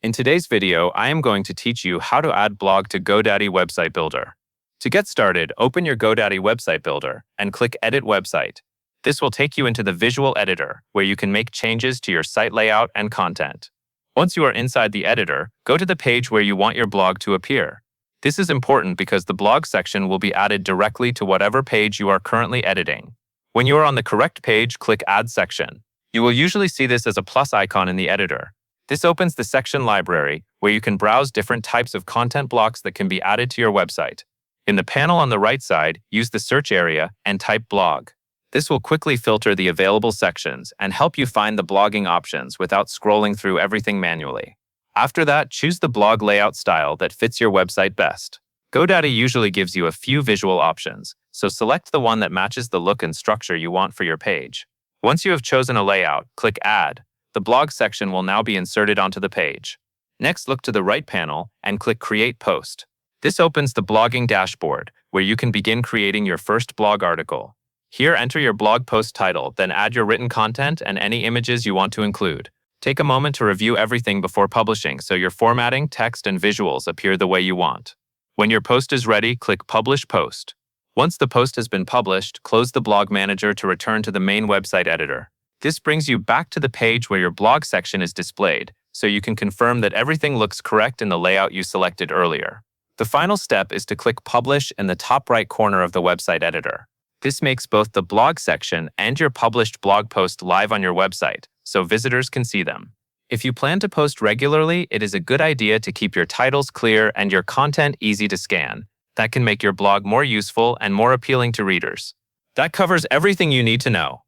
In today's video, I am going to teach you how to add blog to Godaddy Website Builder. To get started, open your Godaddy Website Builder and click Edit Website. This will take you into the visual editor, where you can make changes to your site layout and content. Once you are inside the editor, go to the page where you want your blog to appear. This is important because the blog section will be added directly to whatever page you are currently editing. When you are on the correct page, click Add Section. You will usually see this as a plus icon in the editor. This opens the section library, where you can browse different types of content blocks that can be added to your website. In the panel on the right side, use the search area and type blog. This will quickly filter the available sections and help you find the blogging options without scrolling through everything manually. After that, choose the blog layout style that fits your website best. Godaddy usually gives you a few visual options, so select the one that matches the look and structure you want for your page. Once you have chosen a layout, click Add. The blog section will now be inserted onto the page. Next, look to the right panel and click Create Post. This opens the blogging dashboard, where you can begin creating your first blog article. Here, enter your blog post title, then add your written content and any images you want to include. Take a moment to review everything before publishing so your formatting, text, and visuals appear the way you want. When your post is ready, click Publish Post. Once the post has been published, close the Blog Manager to return to the main website editor. This brings you back to the page where your blog section is displayed, so you can confirm that everything looks correct in the layout you selected earlier. The final step is to click Publish in the top right corner of the website editor. This makes both the blog section and your published blog post live on your website, so visitors can see them. If you plan to post regularly, it is a good idea to keep your titles clear and your content easy to scan. That can make your blog more useful and more appealing to readers. That covers everything you need to know.